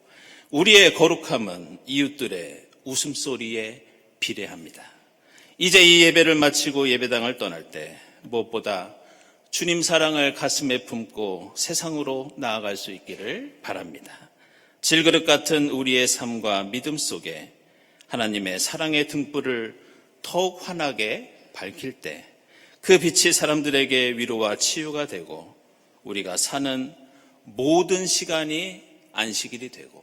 우리의 거룩함은 이웃들의 웃음소리에 비례합니다. 이제 이 예배를 마치고 예배당을 떠날 때 무엇보다 주님 사랑을 가슴에 품고 세상으로 나아갈 수 있기를 바랍니다. 질그릇 같은 우리의 삶과 믿음 속에 하나님의 사랑의 등불을 더욱 환하게 밝힐 때 그 빛이 사람들에게 위로와 치유가 되고 우리가 사는 모든 시간이 안식일이 되고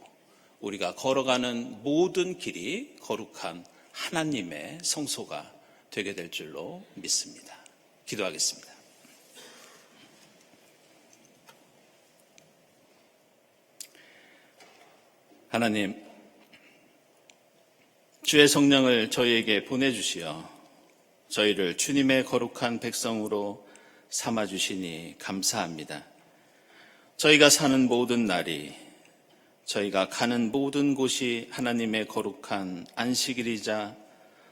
우리가 걸어가는 모든 길이 거룩한 하나님의 성소가 되게 될 줄로 믿습니다. 기도하겠습니다. 하나님, 주의 성령을 저희에게 보내주시어 저희를 주님의 거룩한 백성으로 삼아주시니 감사합니다. 저희가 사는 모든 날이, 저희가 가는 모든 곳이 하나님의 거룩한 안식일이자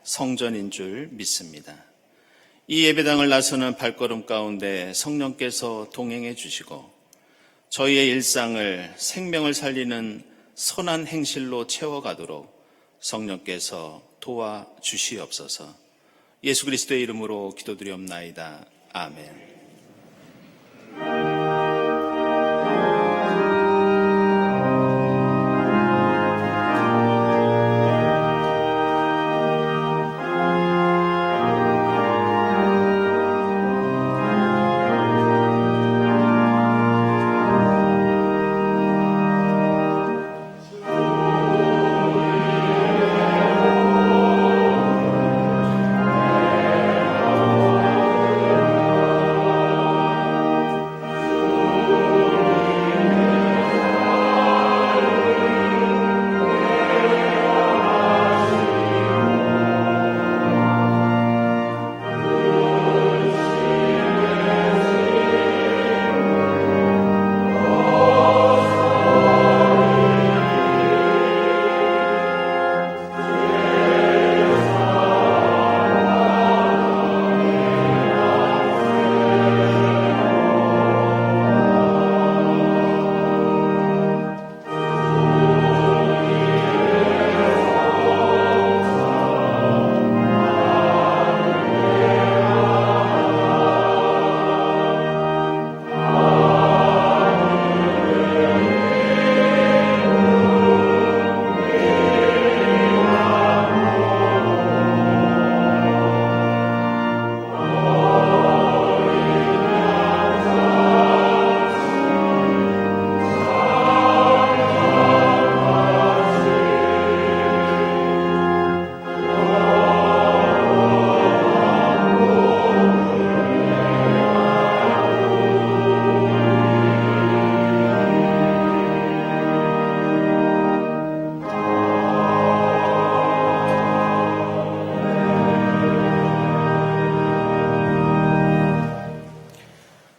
성전인 줄 믿습니다. 이 예배당을 나서는 발걸음 가운데 성령께서 동행해 주시고 저희의 일상을 생명을 살리는 선한 행실로 채워가도록 성령께서 도와주시옵소서. 예수 그리스도의 이름으로 기도드리옵나이다. 아멘.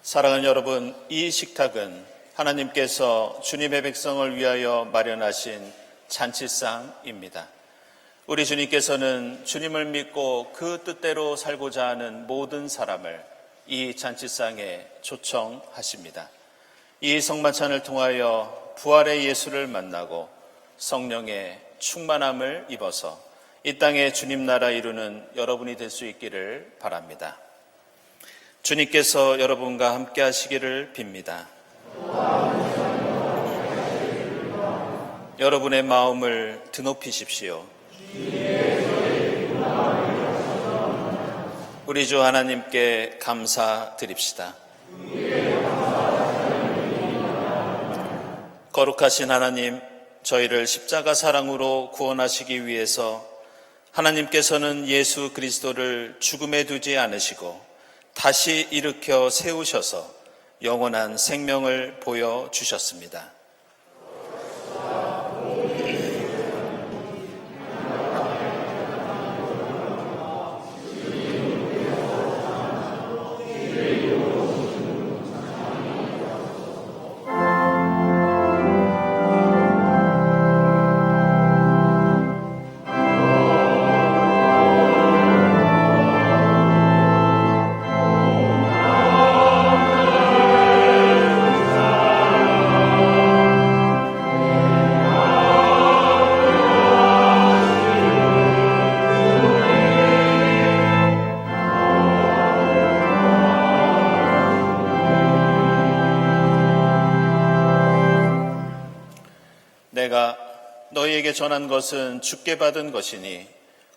사랑하는 여러분, 이 식탁은 하나님께서 주님의 백성을 위하여 마련하신 잔치상입니다. 우리 주님께서는 주님을 믿고 그 뜻대로 살고자 하는 모든 사람을 이 잔치상에 초청하십니다. 이 성만찬을 통하여 부활의 예수를 만나고 성령의 충만함을 입어서 이 땅에 주님 나라 이루는 여러분이 될 수 있기를 바랍니다. 주님께서 여러분과 함께 하시기를 빕니다. 여러분의 마음을 드높이십시오. 우리 주 하나님께 감사드립시다. 거룩하신 하나님, 저희를 십자가 사랑으로 구원하시기 위해서 하나님께서는 예수 그리스도를 죽음에 두지 않으시고 다시 일으켜 세우셔서 영원한 생명을 보여주셨습니다. 내가 너희에게 전한 것은 주께 받은 것이니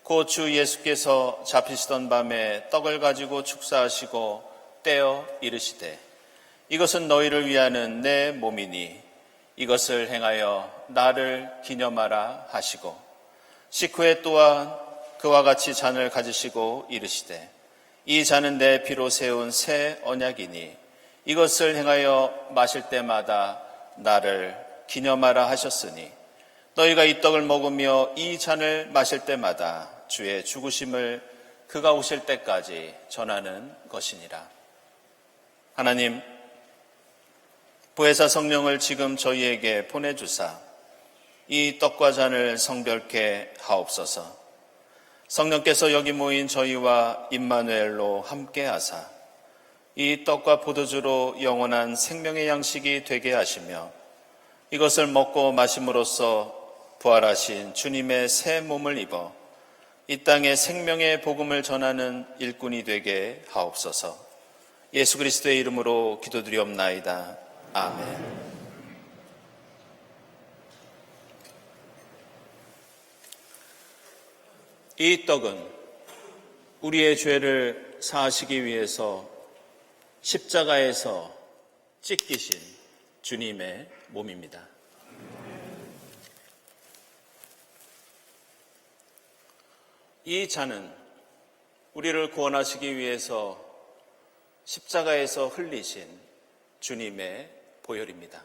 곧 주 예수께서 잡히시던 밤에 떡을 가지고 축사하시고 떼어 이르시되 이것은 너희를 위하는 내 몸이니 이것을 행하여 나를 기념하라 하시고 식후에 또한 그와 같이 잔을 가지시고 이르시되 이 잔은 내 피로 세운 새 언약이니 이것을 행하여 마실 때마다 나를 기념하라 하셨으니 너희가 이 떡을 먹으며 이 잔을 마실 때마다 주의 죽으심을 그가 오실 때까지 전하는 것이니라. 하나님, 보혜사 성령을 지금 저희에게 보내주사 이 떡과 잔을 성별케 하옵소서. 성령께서 여기 모인 저희와 임마누엘로 함께하사 이 떡과 포도주로 영원한 생명의 양식이 되게 하시며 이것을 먹고 마심으로써 부활하신 주님의 새 몸을 입어 이 땅에 생명의 복음을 전하는 일꾼이 되게 하옵소서. 예수 그리스도의 이름으로 기도드리옵나이다. 아멘. 이 떡은 우리의 죄를 사하시기 위해서 십자가에서 찢기신 주님의 몸입니다. 이 잔은 우리를 구원하시기 위해서 십자가에서 흘리신 주님의 보혈입니다.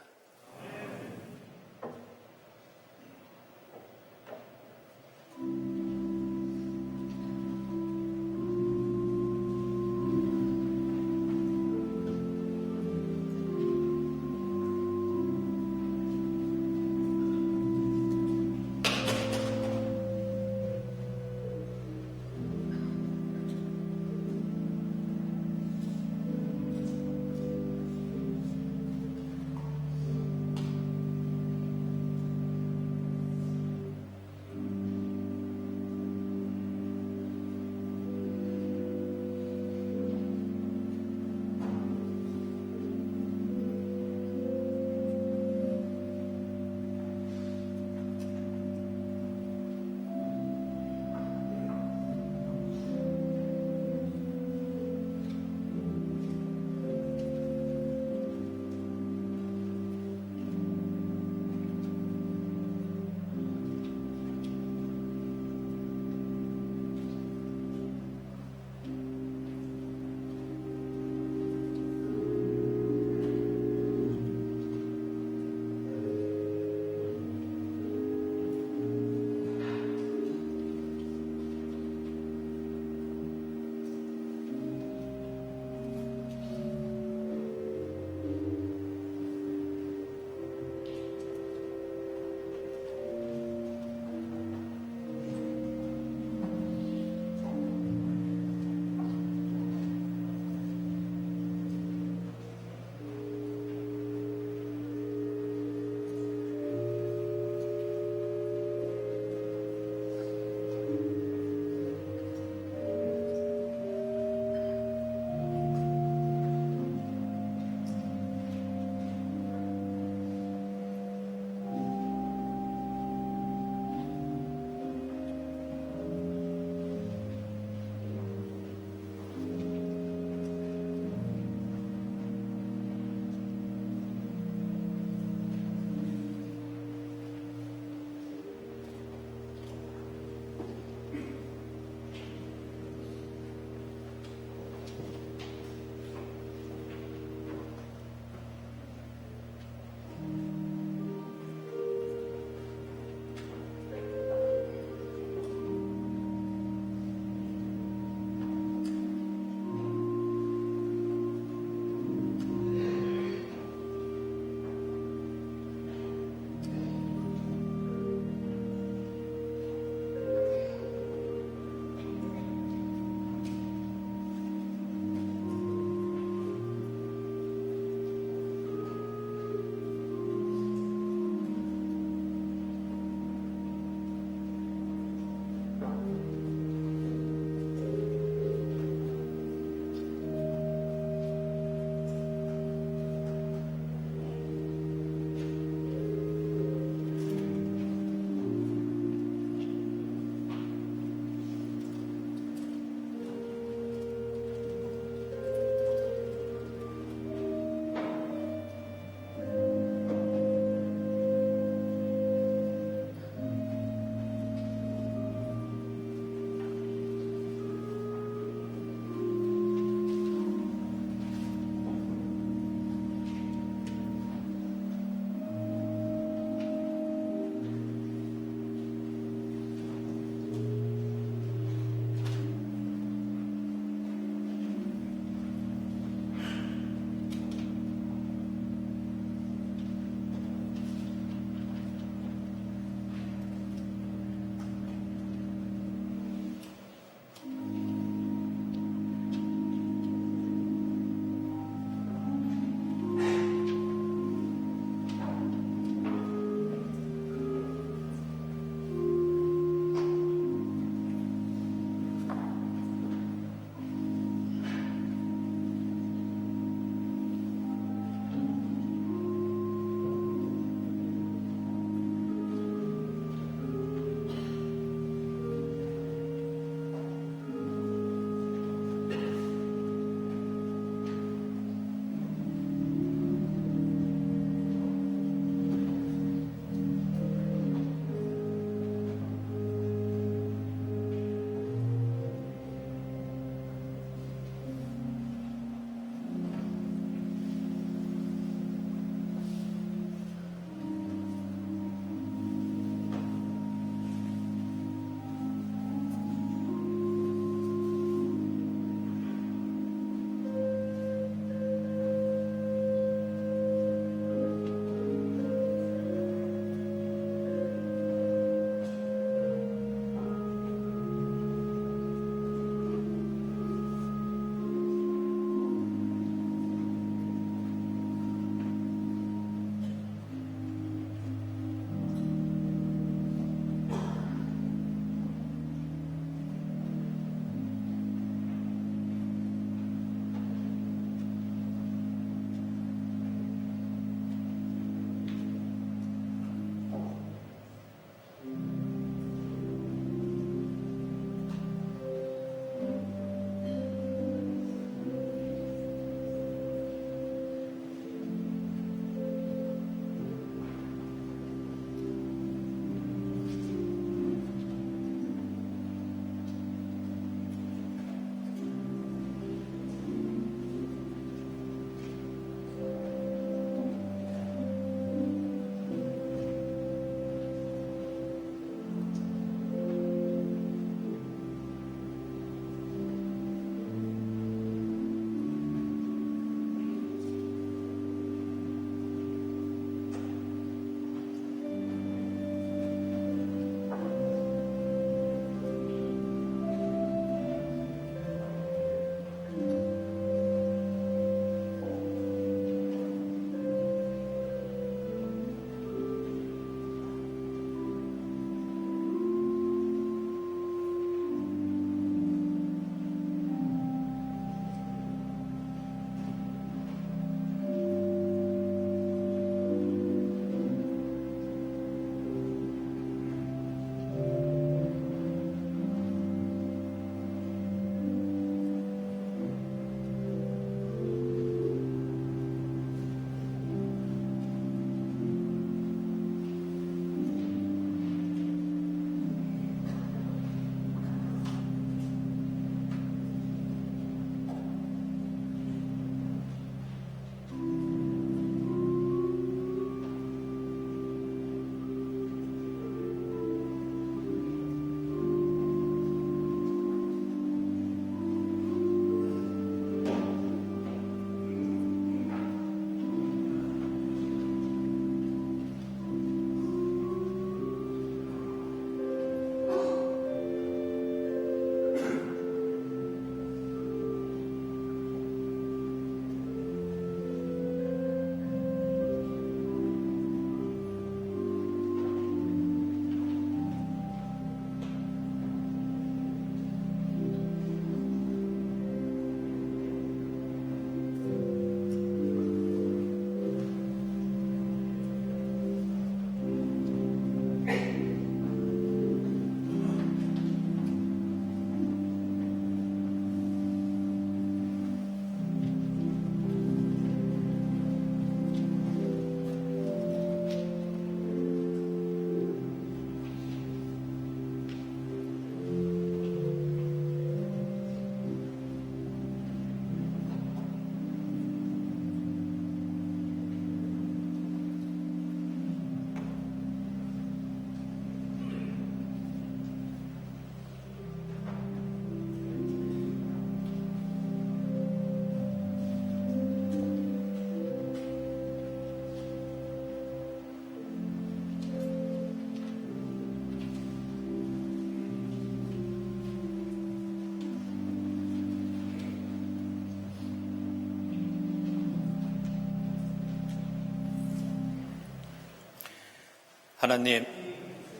하나님,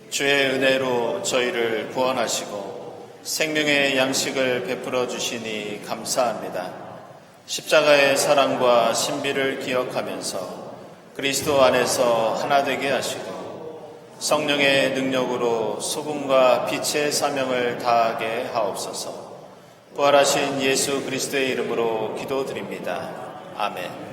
주의 은혜로 저희를 구원하시고 생명의 양식을 베풀어 주시니 감사합니다. 십자가의 사랑과 신비를 기억하면서 그리스도 안에서 하나 되게 하시고 성령의 능력으로 소금과 빛의 사명을 다하게 하옵소서. 부활하신 예수 그리스도의 이름으로 기도드립니다. 아멘.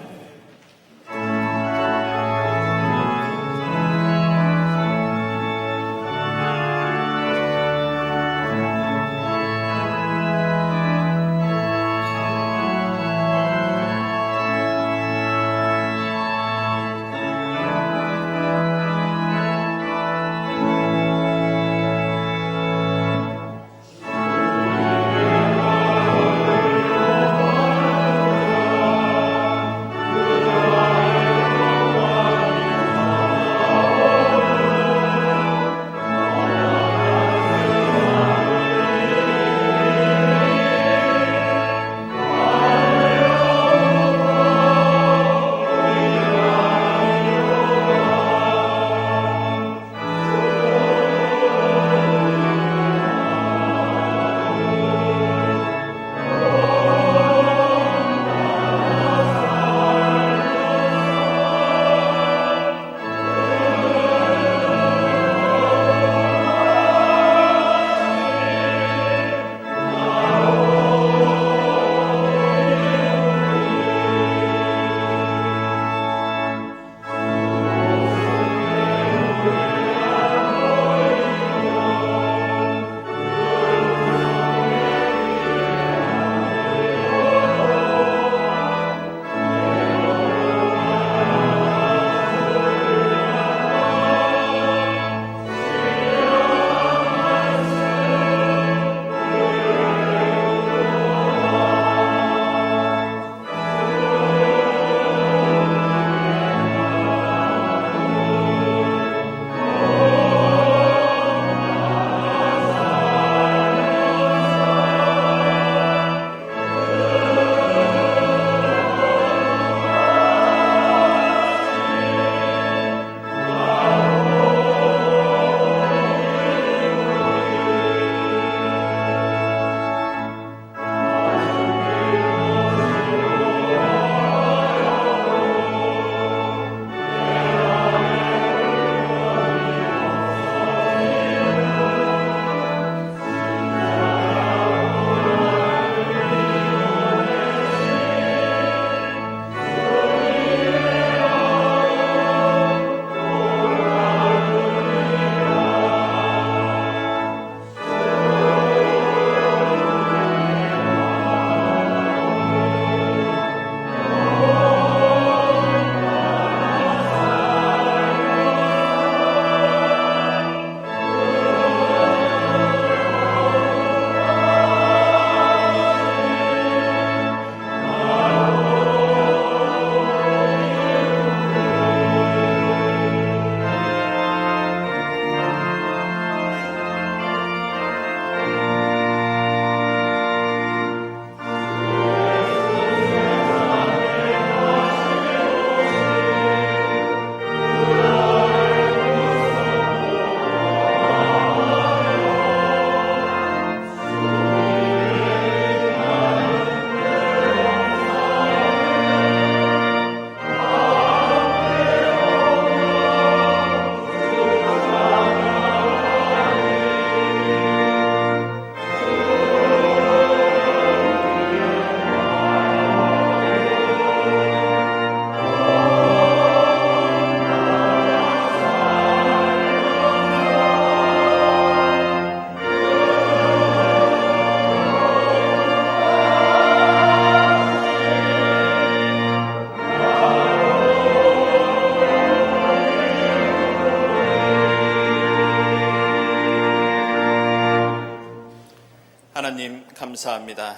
하나님 감사합니다.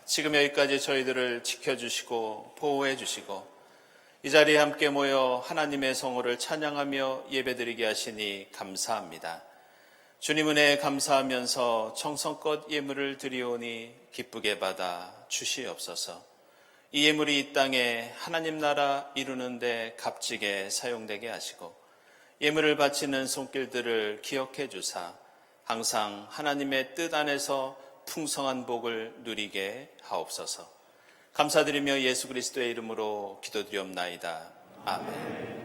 지금 여기까지 저희들을 지켜주시고 보호해 주시고 이 자리에 함께 모여 하나님의 성호를 찬양하며 예배드리게 하시니 감사합니다. 주님 은혜에 감사하면서 정성껏 예물을 드리오니 기쁘게 받아 주시옵소서. 이 예물이 이 땅에 하나님 나라 이루는 데 값지게 사용되게 하시고 예물을 바치는 손길들을 기억해 주사 항상 하나님의 뜻 안에서 풍성한 복을 누리게 하옵소서. 감사드리며 예수 그리스도의 이름으로 기도드리옵나이다. 아멘.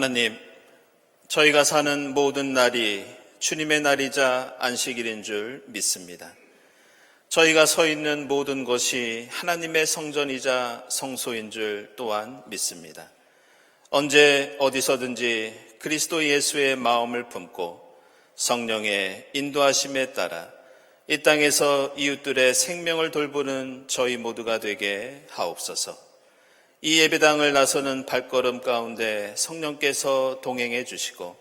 하나님, 저희가 사는 모든 날이 주님의 날이자 안식일인 줄 믿습니다. 저희가 서 있는 모든 것이 하나님의 성전이자 성소인 줄 또한 믿습니다. 언제 어디서든지 그리스도 예수의 마음을 품고 성령의 인도하심에 따라 이 땅에서 이웃들의 생명을 돌보는 저희 모두가 되게 하옵소서. 이 예배당을 나서는 발걸음 가운데 성령께서 동행해 주시고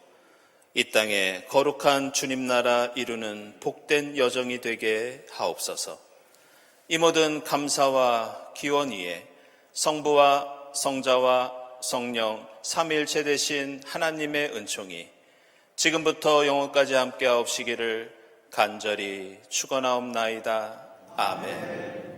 이 땅에 거룩한 주님 나라 이루는 복된 여정이 되게 하옵소서. 이 모든 감사와 기원 위에 성부와 성자와 성령 삼위일체 되신 하나님의 은총이 지금부터 영원까지 함께 하옵시기를 간절히 축원하옵나이다. 아멘.